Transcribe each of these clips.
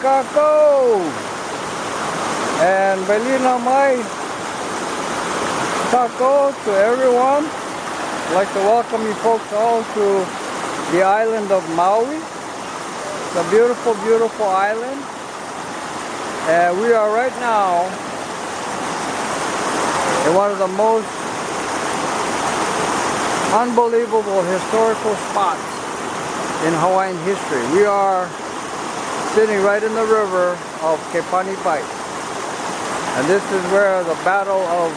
kako. And Belina Mai Tako to everyone. I'd like to welcome you folks all to the island of Maui. It's a beautiful, beautiful island. And we are right now in one of the most unbelievable historical spots in Hawaiian history. We are sitting right in the river of Kepaniwai. And this is where the Battle of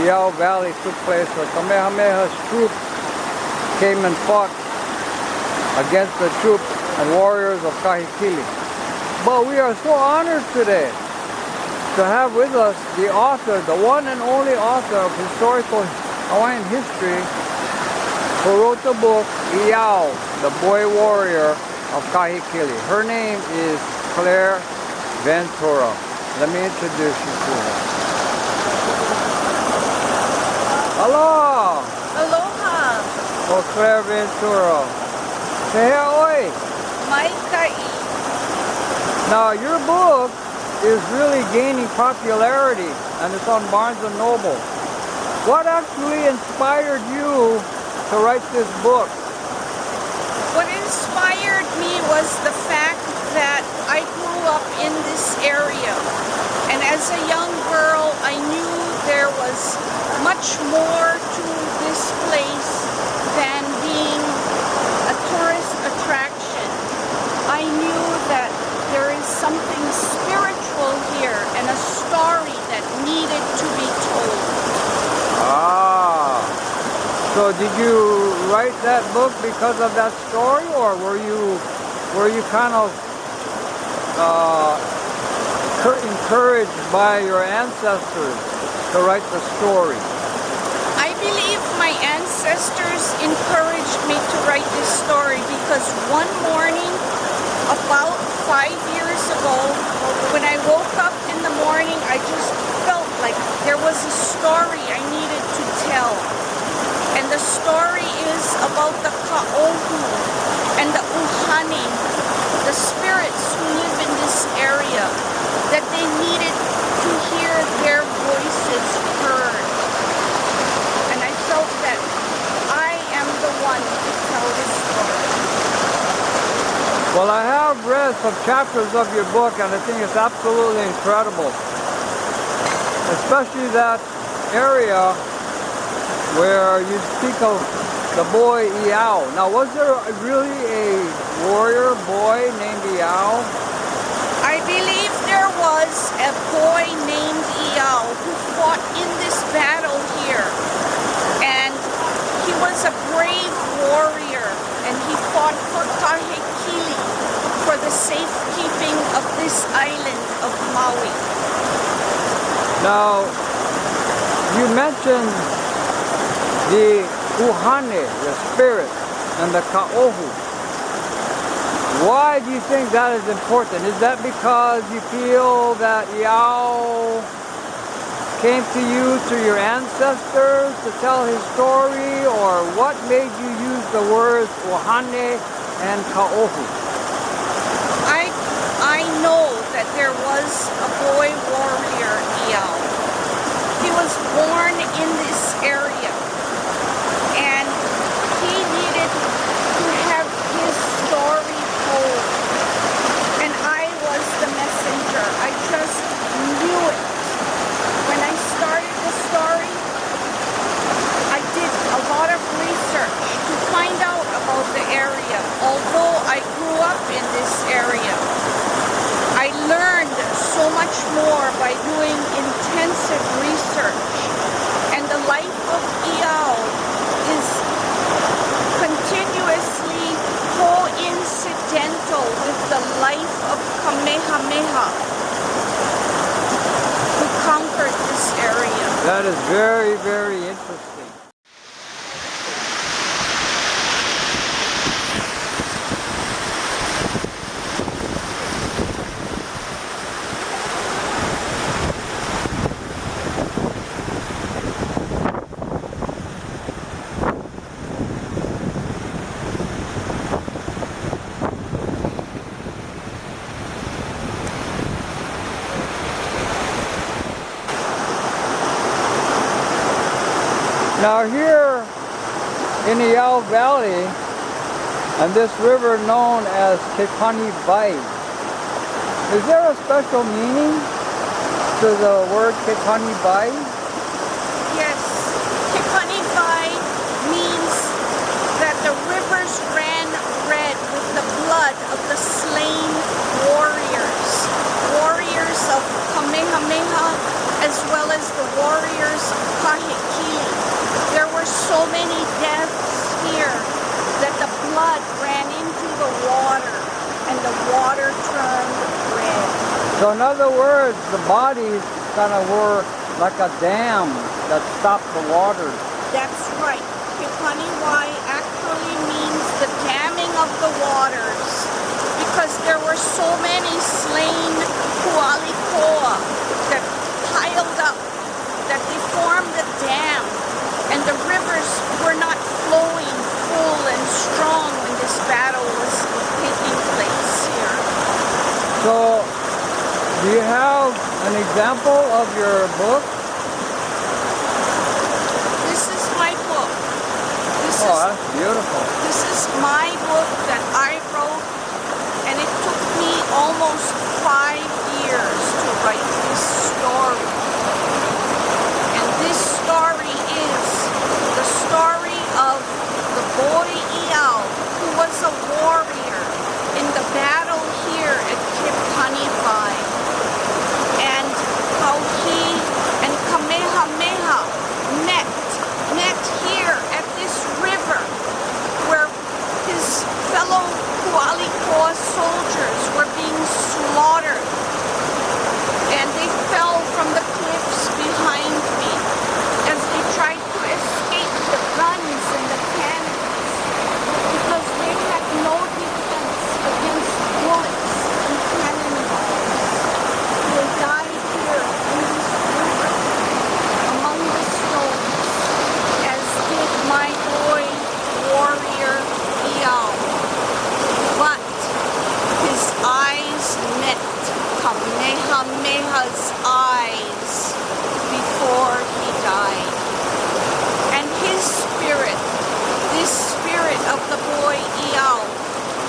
Iao Valley took place, where Kamehameha's troops came and fought against the troops and warriors of Kahikili. But we are so honored today to have with us the author, the one and only author of historical Hawaiian history, who wrote the book Iao, the Boy Warrior of Kahikili. Her name is Clare Ventura. Let me introduce you to her. Hello! Aloha! Oh, Clare Ventura. Say oi! Mai kai. Now, your book is really gaining popularity, and it's on Barnes & Noble. What actually inspired you to write this book? What inspired me was the fact that I grew up in this area, and as a young girl I knew there was much more to this place than being a tourist attraction. I knew that there is something spiritual here and a story that needed to be told. Ah. So did you write that book because of that story, or were you kind of encouraged by your ancestors to write the story? I believe my ancestors encouraged me to write this story because one morning, about 5 years ago, when I woke up in the morning, I just felt like there was a story I needed to tell. And the story is about the Ka'ohu and the Uhane, the spirits who live in this area, that they needed to hear their voices heard. And I felt that I am the one to tell this story. Well, I have read some chapters of your book, and I think it's absolutely incredible. Especially that area where you speak of the boy Iao. Now, was there really a warrior boy named Iao? I believe there was a boy named Iao who fought in this battle here. And he was a brave warrior, and he fought for Kahikili, for the safekeeping of this island of Maui. Now, you mentioned the Uhane, the spirit, and the Ka'ohu. Why do you think that is important? Is that because you feel that Iao came to you through your ancestors to tell his story, or what made you use the words Uhane and Ka'ohu? I know that there was a boy warrior, Iao. He was born in this area, and he needed to have his story told. And I was the messenger. I just knew it. When I started the story, I did a lot of research to find out about the area. Although I grew up in this area, I learned so much more by doing intensive research. And the life of Iao is continuously coincidental with the life of Kamehameha, who conquered this area. That is very, very interesting. Now here in the Yao Valley, and this river known as Kepaniwai, is there a special meaning to the word Kepaniwai? Yes, Kepaniwai means that the rivers ran red with the blood of the slain warriors. Warriors of Kamehameha as well as the warriors of Kahekili. There were so many deaths here that the blood ran into the water and the water turned red. So in other words, the bodies kind of were like a dam that stopped the water. That's right. Kepaniwai actually means the damming of the waters because there were so many slain Pualikoa that piled up that they formed a dam, and the rivers were not flowing full and strong when this battle was taking place here. So, do you have an example of your book? This is my book. That's beautiful. This is my book that I wrote, and it took me almost 5 years to write this story. And this story is the story of the boy Iao, who was a warrior in the battle here at Kepaniwai, and how he and Kamehameha met here at this river where his fellow Pualikoa soldiers were being slaughtered, and they fell from the cliffs behind me as they tried to escape the guns and the cannons because they had no defense against bullets and cannonballs. They died here in this river among the stones, as did my boy warrior Iao. But his eyes met Kamehameha's eyes before he died. And his spirit, this spirit of the boy Iao,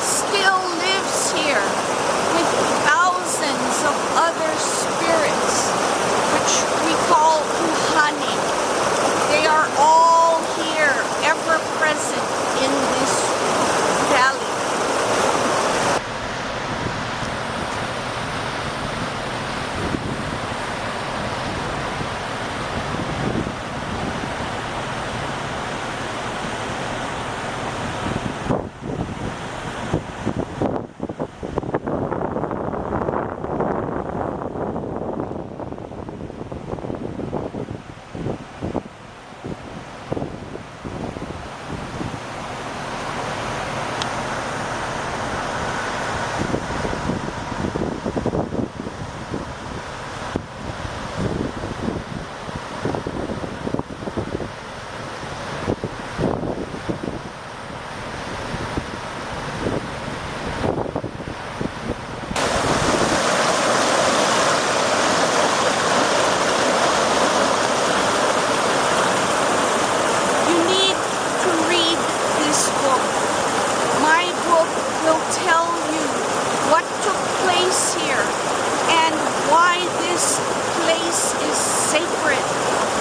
still lives here with thousands of other spirits, which we call Uhani. They are all here, ever present in this valley. Will tell you what took place here and why this place is sacred.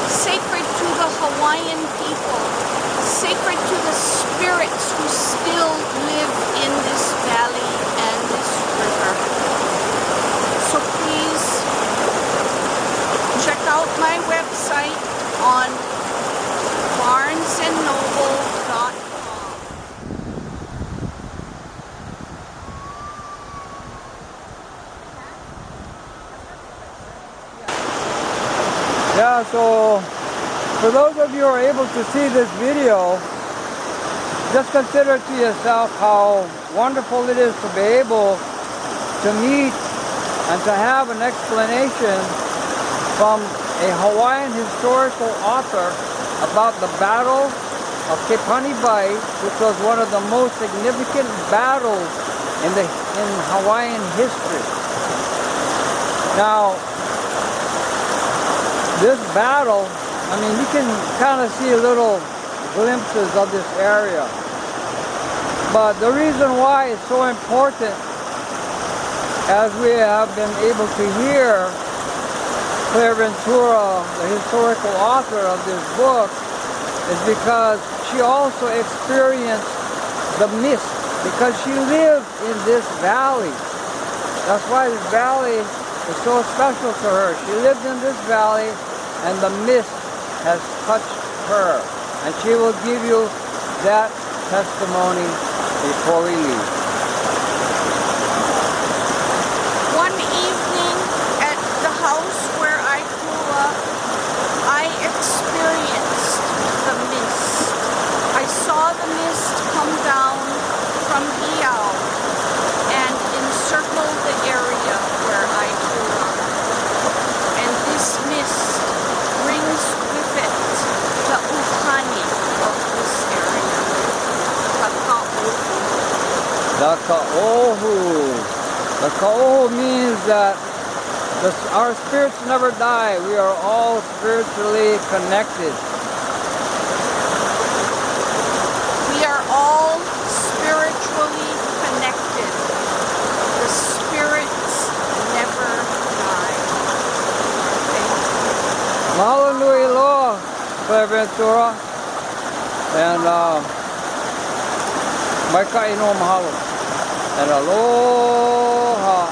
Sacred to the Hawaiian people. Sacred to the spirits who still live in this valley and this river. So please check out my website on barnesandnoble.com. Yeah, so for those of you who are able to see this video, just consider to yourself how wonderful it is to be able to meet and to have an explanation from a Hawaiian historical author about the Battle of Kepaniwai, which was one of the most significant battles in Hawaiian history. Now, this battle I mean, you can kind of see little glimpses of this area. But the reason why it's so important, as we have been able to hear Clare Ventura, the historical author of this book, is because she also experienced the mist, because she lived in this valley. That's why this valley is so special to her. She lived in this valley and the mist has touched her. And she will give you that testimony before we leave. One evening at the house where I grew up, I experienced the mist. I saw the mist come down from Iao and encircle the area where I grew up. And this mist brings with it the uhani of this area, the ka'ohu. The ka'ohu. The ka'ohu means that our spirits never die. We are all spiritually connected. We are all spiritually connected. The spirits never die. Mahalo nui loa, Clare Ventura. And mai ka ino mahalo. And aloha.